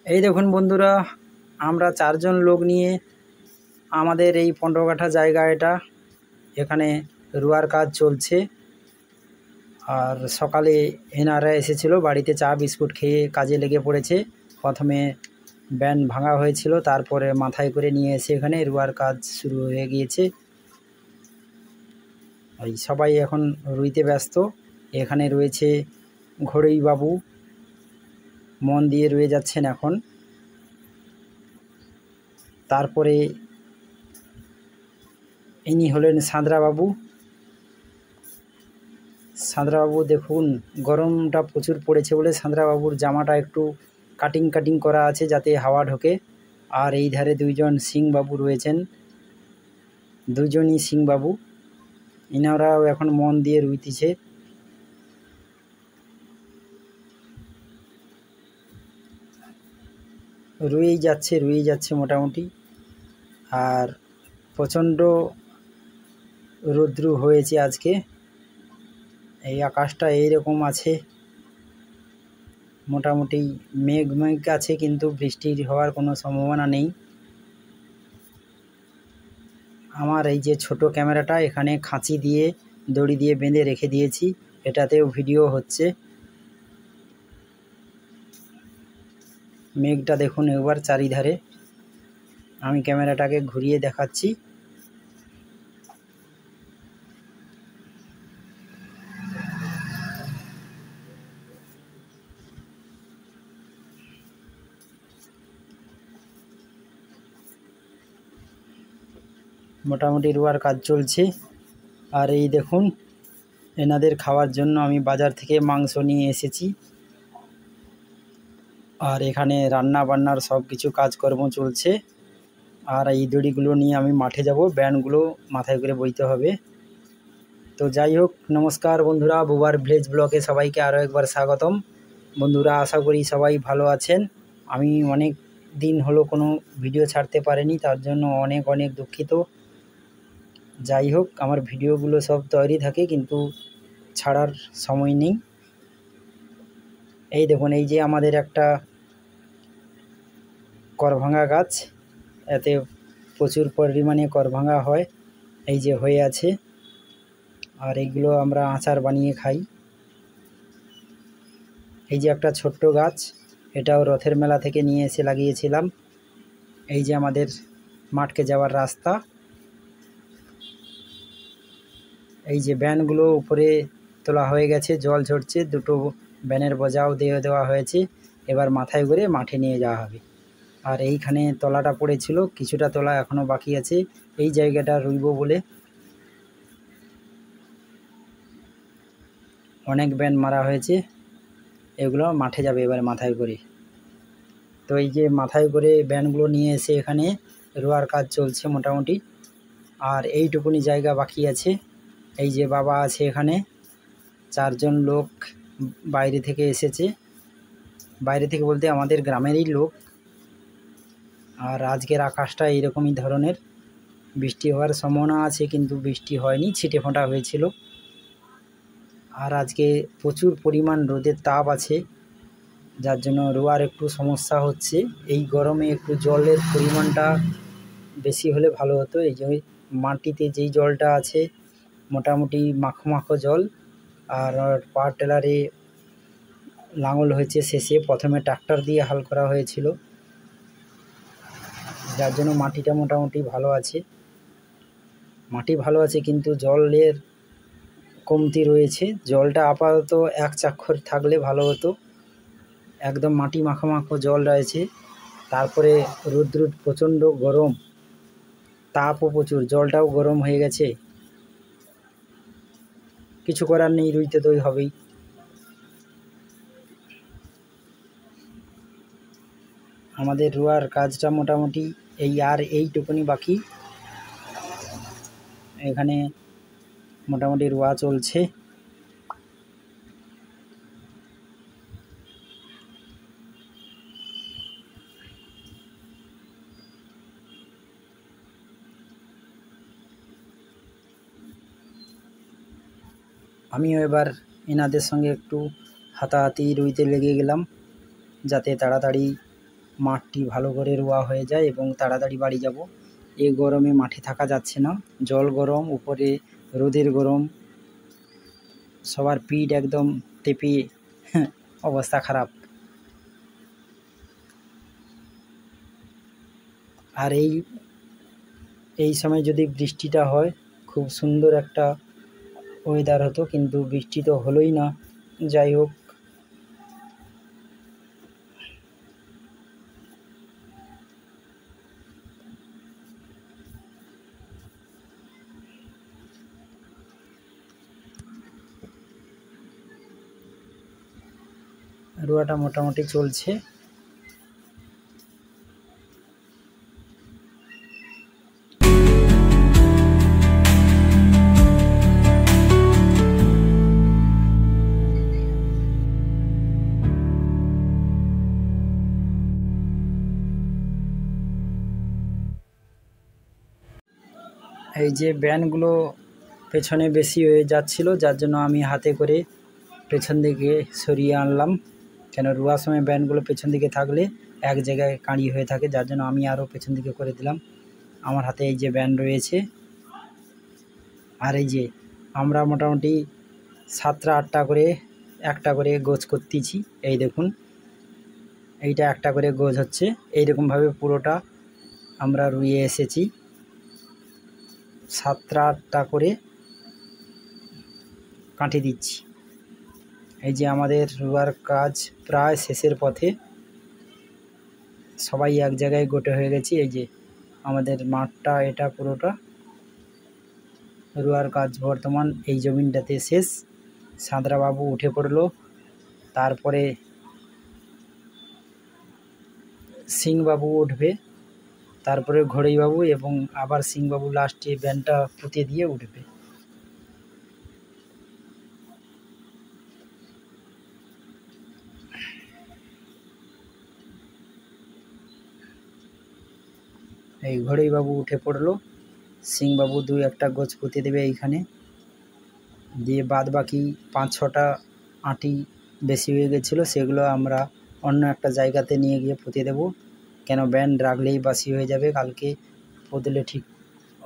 এই দেখুন বন্ধুরা, আমরা 4 জন লোক নিয়ে আমাদের এই 15 কাঠা জায়গা এখানে রুয়ার কাজ চলছে। আর সকালে এনারা এসেছিল, বাড়িতে চা বিস্কুট খেয়ে কাজে লেগে পড়েছে। প্রথমে ব্যান ভাঙা হয়েছিল, তারপরে মাথায় করে নিয়ে এসে এখানে রুয়ার কাজ শুরু হয়ে গিয়েছে। এই সবাই এখন রুইতে ব্যস্ত। এখানে রয়েছে ঘড়ই বাবু, মন দিয়ে রুয়ে যাচ্ছেন এখন। তারপরে ইনি হলেন সাঁতরাবাবু। সাঁতরাবাবু দেখুন, গরমটা প্রচুর পড়েছে বলে সাঁতরাবাবুর জামাটা একটু কাটিং করা আছে যাতে হাওয়া ঢোকে। আর এই ধারে দুইজন সিংবাবু রয়েছেন, দুজনই সিংবাবু। ইনারাও এখন মন দিয়ে রুইতেছে। রুয়েই যাচ্ছে মোটামুটি। আর প্রচণ্ড রৌদ্র হয়েছে আজকে। এই আকাশটা এইরকম আছে, মোটামুটি মেঘ আছে, কিন্তু বৃষ্টির হওয়ার কোনো সম্ভাবনা নেই। আমার এই যে ছোট ক্যামেরাটা এখানে খাঁচি দিয়ে দড়ি দিয়ে বেঁধে রেখে দিয়েছি, এটাতেও ভিডিও হচ্ছে। মেঘটা দেখুন একবার চারিধারে। আমি ক্যামেরাটাকে ঘুরিয়ে দেখাচ্ছি। মোটামুটি রুয়ার কাজ চলছে। আর এই দেখুন, এনাদের খাওয়ার জন্য আমি বাজার থেকে মাংস নিয়ে এসেছি। আর এখানে রান্না বান্নার সব কিছু কাজকর্ম চলছে। আর এই দড়িগুলো নিয়ে আমি মাঠে যাব, ব্যানগুলো মাথায় করে বইতে হবে। তো যাই হোক, নমস্কার বন্ধুরা, বুবার ভিলেজ ব্লগে সবাইকে আরও একবার স্বাগতম। বন্ধুরা, আশা করি সবাই ভালো আছেন। আমি অনেক দিন হলো কোনো ভিডিও ছাড়তে পারিনি, তার জন্য অনেক দুঃখিত। যাই হোক, আমার ভিডিওগুলো সব তৈরি থাকে কিন্তু ছাড়ার সময় নেই। এই দেখুন, এই যে আমাদের একটা করভাঙা গাছ, এতে প্রচুর পরিমাণে করভাঙা হয়, এই যে হয়ে আছে। আর এইগুলো আমরা আচার বানিয়ে খাই। এই যে একটা ছোট্ট গাছ, এটাও রথের মেলা থেকে নিয়ে এসে লাগিয়েছিলাম। এই যে আমাদের মাঠকে যাওয়ার রাস্তা। এই যে ব্যানগুলো উপরে তোলা হয়ে গেছে, জল ঝরছে, দুটো ব্যানের বোঝাও দিয়ে দেওয়া হয়েছে। এবার মাথায় করে মাঠে নিয়ে যাওয়া হবে। আর এইখানে তলাটা পড়েছিল, কিছুটা তলা এখনও বাকি আছে। এই জায়গাটা রুইব বলে অনেক ব্যান মারা হয়েছে, এগুলো মাঠে যাবে এবার মাথায় করে। তো এই যে মাথায় করে ব্যানগুলো নিয়ে এসে এখানে রোয়ার কাজ চলছে মোটামুটি। আর এইটুকুনি জায়গা বাকি আছে। এই যে বাবা আছে এখানে, 4 জন লোক বাইরে থেকে এসেছে। বাইরে থেকে বলতে আমাদের গ্রামেরই লোক। আর আজকের আকাশটা এইরকমই ধরনের, বৃষ্টি হওয়ার সম্ভাবনা আছে কিন্তু বৃষ্টি হয়নি, ছিটে ফোঁটা হয়েছিল। আর আজকে প্রচুর পরিমাণ রোদের তাপ আছে, যার জন্য রোয়ার একটু সমস্যা হচ্ছে। এই গরমে একটু জলের পরিমাণটা বেশি হলে ভালো হতো। এই যে মাটিতে যেই জলটা আছে মোটামুটি মাখো জল। আর পাওয়ার টেলারে লাঙল হয়েছে শেষে, প্রথমে ট্রাক্টর দিয়ে হাল করা হয়েছিল, যার জন্য মাটিটা মোটামুটি ভালো আছে। মাটি ভালো আছে কিন্তু জলের কমতি রয়েছে। জলটা আপাতত 1 চাক্ষর থাকলে ভালো হতো। একদম মাটি মাখো জল রয়েছে। তারপরে রৌদ্র প্রচণ্ড গরম, তাপও প্রচুর, জলটাও গরম হয়ে গেছে। কিছু করার নেই, রুইতে তো হবেই। আমাদের রোয়ার কাজটা মোটামুটি এইটুকুনি বাকি। এখানে মোটামুটি রোয়া চলছে। আমিও এবার এনাদের সঙ্গে একটু হাতাহাতি রুইতে লেগে গেলাম, যাতে তাড়াতাড়ি মাঠটি ভালো করে রোয়া হয়ে যায় এবং তাড়াতাড়ি বাড়ি যাব। এই গরমে মাঠে থাকা যাচ্ছে না, জল গরম, উপরে রোদের গরম, সবার পিঠ একদম তেপিয়ে অবস্থা খারাপ। আর এই সময় যদি বৃষ্টিটা হয় খুব সুন্দর একটা ওয়েদার হতো, কিন্তু বৃষ্টি তো হলোই না। যাই হোক, রোয়াটা মোটামুটি চলছে। এই যে ব্যানগুলো পেছনে বেশি হয়ে যাচ্ছিল, যার জন্য আমি হাতে করে পেছন দিকে সরিয়ে আনলাম, কেন রোয়ার সময় ব্যানগুলো পেছন দিকে থাকলে এক জায়গায় কাঁড়ি হয়ে থাকে, যার জন্য আমি আরও পেছন দিকে করে দিলাম। আমার হাতে এই যে ব্যান রয়েছে। আর এই যে আমরা মোটামুটি 7টা 8টা করে একটা করে গোছ করতেছি। এই দেখুন, এইটা একটা করে গোছ হচ্ছে। এইরকমভাবে পুরোটা আমরা রুইয়ে এসেছি। 7টা 8টা করে কাঠি দিচ্ছি। এই যে আমাদের রুয়ার কাজ প্রায় শেষের পথে, সবাই এক জায়গায় গোটে হয়ে গেছি। এই যে আমাদের মাঠটা, এটা পুরোটা রুয়ার কাজ বর্তমান এই জমিনটাতে শেষ। সাঁতরাবাবু উঠে পড়লো, তারপরে সিংবাবু উঠবে, তারপরে ঘড়ইবাবু, এবং আবার সিংবাবু লাস্টে ব্যানটা পুঁতে দিয়ে উঠবে। এই ঘড়ইবাবু উঠে পড়লো, সিংবাবু 2-1টা গোছ পুঁতে দেবে এইখানে, দিয়ে বাদ বাকি 5-6টা আঁটি বেশি হয়ে গেছিলো, সেগুলো আমরা অন্য একটা জায়গাতে নিয়ে গিয়ে পুঁতে দেবো, কেন ব্যান রাখলেই বাসি হয়ে যাবে, কালকে পুঁতলে ঠিক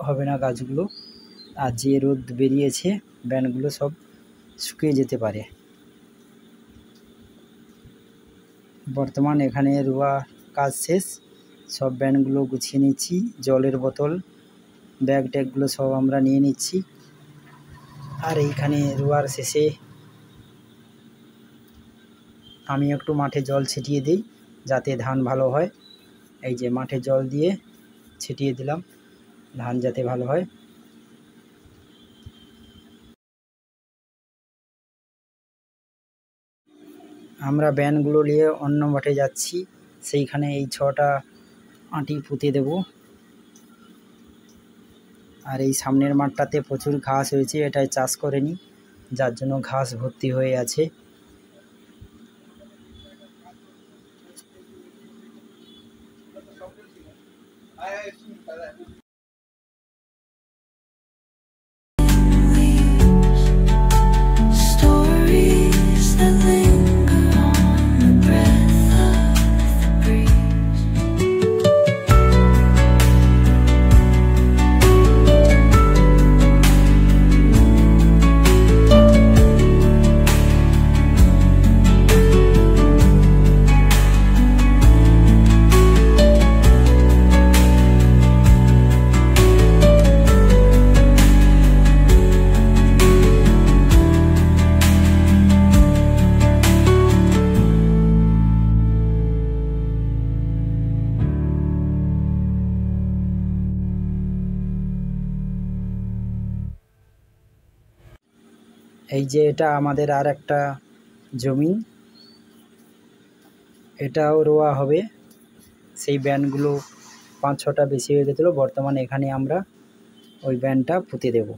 হবে না গাছগুলো। আর যে রোদ বেরিয়েছে ব্যানগুলো সব শুকিয়ে যেতে পারে। বর্তমান এখানে রোয়া কাজ শেষ, সব ব্যানগুলো গুছিয়ে নিচ্ছি, জলের বোতল ব্যাগ ট্যাগগুলো সব আমরা নিয়ে নিচ্ছি। আর এইখানে রোয়ার শেষে আমি একটু মাঠে জল ছিটিয়ে দিই যাতে ধান ভালো হয়। এই যে মাঠে জল দিয়ে ছিটিয়ে দিলাম, ধান যাতে ভালো হয়। আমরা ব্যানগুলো নিয়ে অন্য মাঠে যাচ্ছি, সেইখানে এই 6টা আঁটি পুঁতে দেব। আর এই সামনের মাঠটাতে প্রচুর ঘাস হয়েছে, এটায় চাষ করেনি, যার জন্য ঘাস ভর্তি হয়ে আছে। এই যে এটা আমাদের আর একটা জমি, এটাও রোয়া হবে। সেই ব্যানগুলো 5-6টা বেশি হয়ে গেছিলো, বর্তমানে এখানে আমরা ওই ব্যানটা পুঁতে দেব।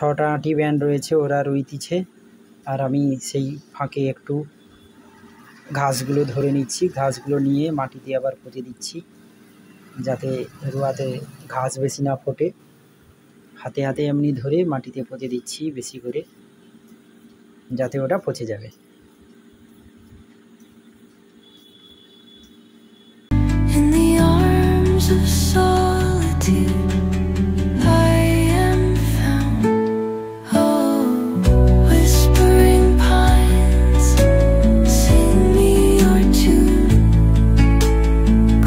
6টা আটি ব্যান রয়েছে, ওরা রুইতিছে। আর আমি সেই ফাঁকে একটু ঘাসগুলো ধরে নিচ্ছি, ঘাসগুলো নিয়ে মাটিতে আবার পুঁতে দিচ্ছি, যাতে রুয়াতে ঘাস বেশি না ফোটে। হাতে হাতে এমনি ধরে মাটিতে পুঁতে দিচ্ছি বেশি করে, যাতে ওটা পচে যাবে। In the arms of solitude, I am found. Oh, whispering pines, sing me your tune.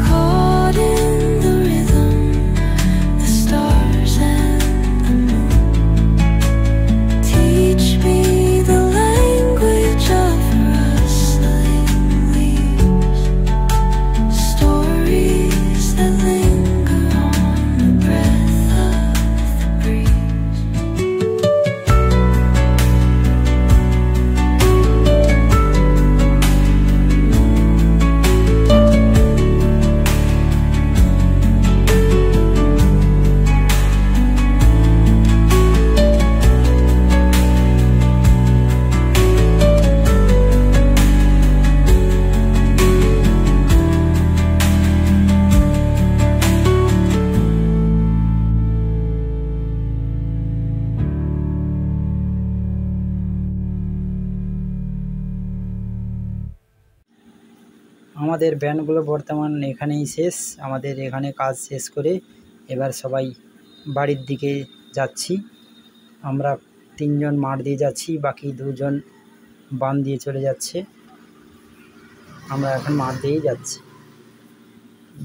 Caught in the rhythm, the stars and the moon. Teach me the language of rustling leaves. Stories that linger on the breath of the breeze. আমাদের ব্যান্ডগুলো বর্তমান এখানেই শেষ। আমাদের এখানে কাজ শেষ করে এবার সবাই বাড়ির দিকে যাচ্ছি। আমরা 3 জন মাঠ দিয়ে যাচ্ছি, বাকি 2 জন বান দিয়ে চলে যাচ্ছে। আমরা এখন মাঠ দিয়েই যাচ্ছি।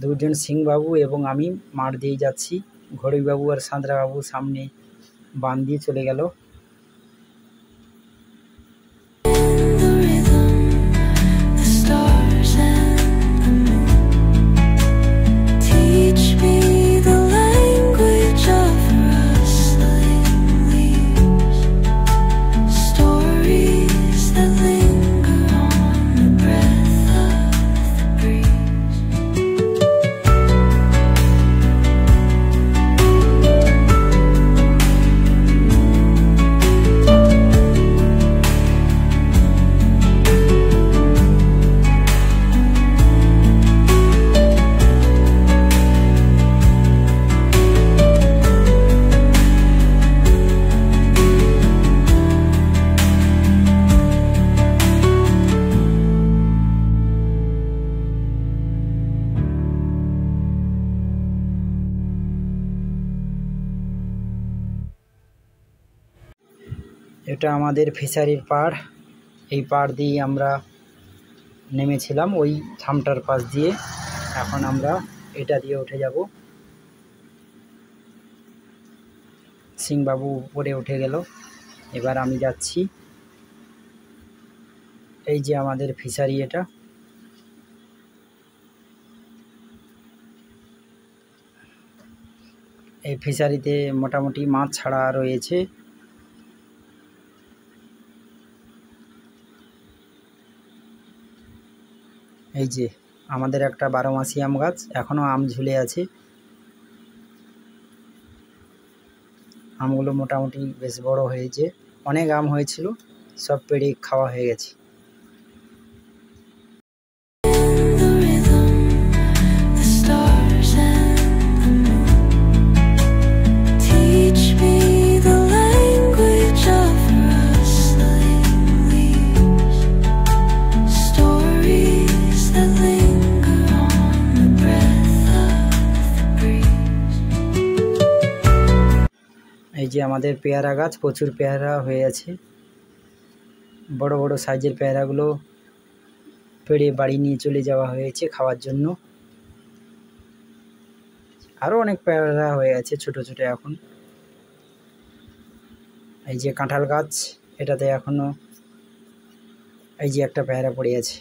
2 জন সিংবাবু এবং আমি মাঠ দিয়েই যাচ্ছি। ঘড়ইবাবু আর সাঁতরাবাবু সামনে বান দিয়ে চলে গেল। The rhythm, the stars and the moon. Teach me the language of rustling leaves. Stories that linger on the breath of the breeze. এটা আমাদের ফিশারির পাড়। এই পাড় দিয়ে আমরা নেমেছিলাম ওই থামটার পাশ দিয়ে। এখন আমরা এটা দিয়ে উঠে যাব। সিংবাবু উপরে উঠে গেল, এবার আমি যাচ্ছি। এই যে আমাদের ফিশারি, এটা এই ফিশারিতে মোটামুটি মাছ ছাড়া রয়েছে। এই যে আমাদের একটা 12 মাসি আম গাছ, এখনও আম ঝুলে আছে। আমগুলো মোটামুটি বেশ বড় হয়েছে, অনেক আম হয়েছিল, সব পেড়ে খাওয়া হয়ে গেছে। The rhythm, the stars and the moon. Teach me the language of rustling leaves. Stories that linger on the breath of the breeze. এই যে আমাদের পেয়ারা গাছ, প্রচুর পেয়ারা হয়ে আছে। বড় বড় সাইজের পেয়ারাগুলো পেড়ে বাড়ি নিয়ে চলে যাওয়া হয়েছে খাওয়ার জন্য। আরও অনেক পেয়ারা হয়ে আছে ছোট ছোট এখন। এই যে কাঁঠাল গাছ, এটাতে এখনো এই যে একটা পেয়ারা পড়ে আছে।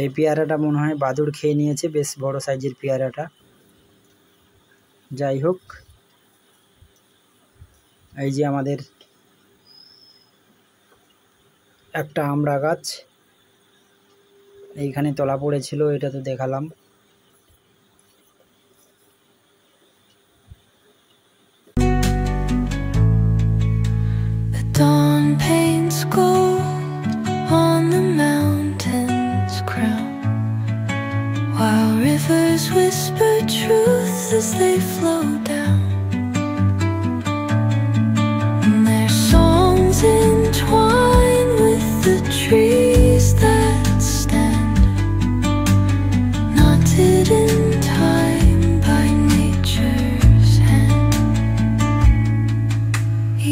এই পেয়ারাটা মনে হয় বাদুড় খেয়ে নিয়েছে, বেশ বড় সাইজের পেয়ারাটা। যাই হোক, এই যে আমাদের একটা আমড়া গাছ, এইখানে তলা পড়েছিল, এটা তো দেখালাম। as they flow down. And their songs entwine with the trees that stand, knotted in time by nature's hand.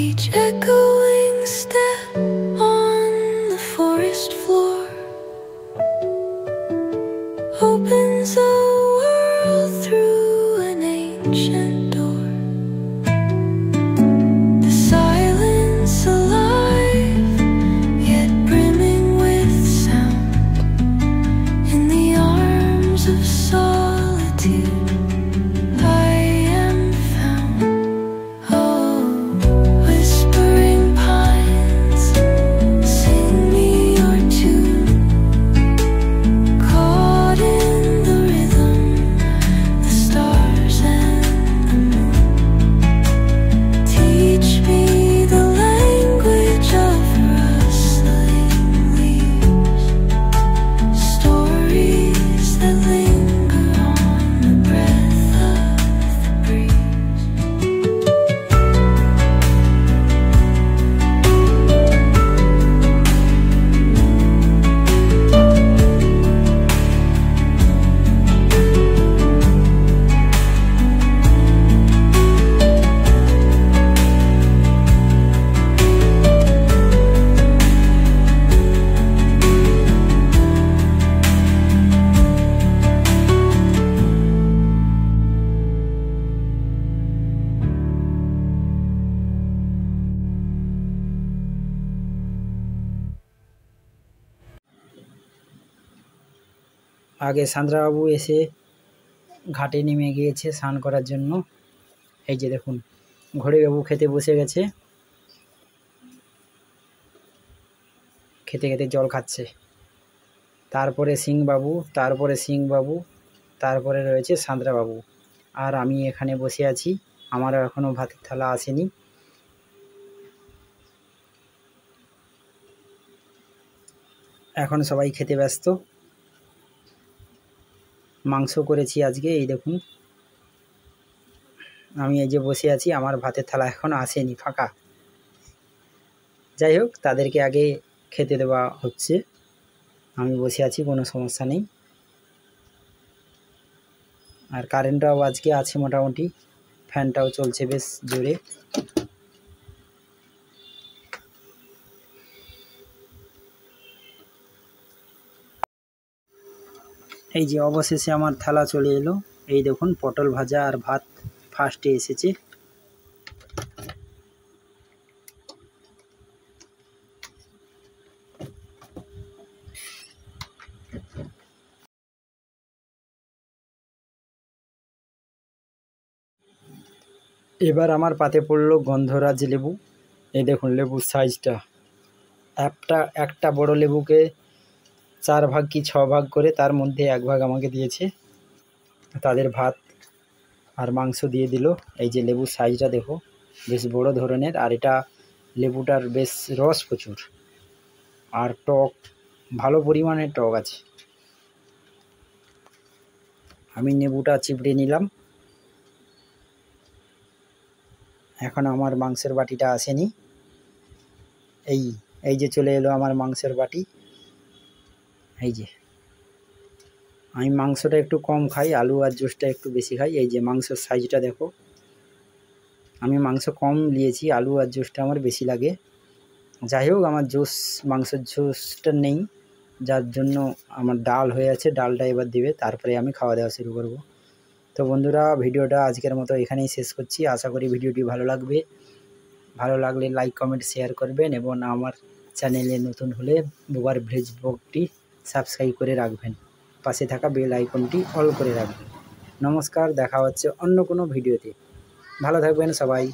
Each echoing step on the forest floor opens a world through an ancient door. The silence alive, yet brimming with sound. In the arms of solitude I am found. Oh, whispering pines, sing me your tune. Caught in the rhythm, the stars and the moon. Teach me the language of rustling leaves, stories that linger on the breath of the breeze. আগে সান্দ্রাবাবু এসে ঘাটে নেমে গিয়েছে স্নান করার জন্য। এই যে দেখুন, ঘড়িবাবু খেতে বসে গেছে, খেতে খেতে জল খাচ্ছে। তারপরে সিংবাবু, তারপরে রয়েছে সান্দ্রাবাবু, আর আমি এখানে বসে আছি। আমারও এখনও ভাতের থালা আসেনি। এখন সবাই খেতে ব্যস্ত। মাংস করেছি আজকে, এই দেখুন। আমি এই যে বসে আছি, আমার ভাতের থালা এখনও আসেনি, ফাঁকা। যাই হোক, তাদেরকে আগে খেতে দেওয়া হচ্ছে। আমি বসে আছি, কোনো সমস্যা নেই। আর কারেন্টটাও আজকে আছে মোটামুটি, ফ্যানটাও চলছে বেশ জোরে। এই যে অবশেষে আমার থালা চলে এলো। এই দেখুন, পটল ভাজা আর ভাত ফার্স্টে এসেছে। এবার আমার পাতে পড়লো গন্ধরাজ লেবু। এই দেখুন লেবুর সাইজটা, একটা বড় লেবুকে 4 ভাগ কি 6 ভাগ করে তার মধ্যে 1 ভাগ আমাকে দিয়েছে। তাদের ভাত আর মাংস দিয়ে দিল। এই যে লেবুর সাইজটা দেখো, বেশ বড় ধরনের। আর এটা লেবুটার বেশ রস প্রচুর, আর টক, ভালো পরিমাণে টক আছে। আমি লেবুটা চিপড়ে নিলাম। এখন আমার মাংসের বাটিটা আসেনি। এই যে চলে এলো আমার মাংসের বাটি। এই যে, আমি মাংসটা একটু কম খাই, আলু আর জুসটা একটু বেশি খাই। এই যে মাংসের সাইজটা দেখো, আমি মাংস কম নিয়েছি, আলু আর জুসটা আমার বেশি লাগে। যাই হোক, আমার মাংসের জুসটা নেই, যার জন্য আমার ডাল হয়ে আছে। ডালটা এবার দেবে, তারপরে আমি খাওয়া দাওয়া শুরু করব। তো বন্ধুরা, ভিডিওটা আজকের মতো এখানেই শেষ করছি। আশা করি ভিডিওটি ভালো লাগবে। ভালো লাগলে লাইক, কমেন্ট, শেয়ার করবেন, এবং আমার চ্যানেলে নতুন হলে বুবার ভিলেজ ব্লগটি সাবস্ক্রাইব করে রাখবেন। পাশে থাকা বেল আইকনটি অল করে রাখবেন। নমস্কার, দেখা হচ্ছে অন্য কোনো ভিডিওতে। ভালো থাকবেন সবাই।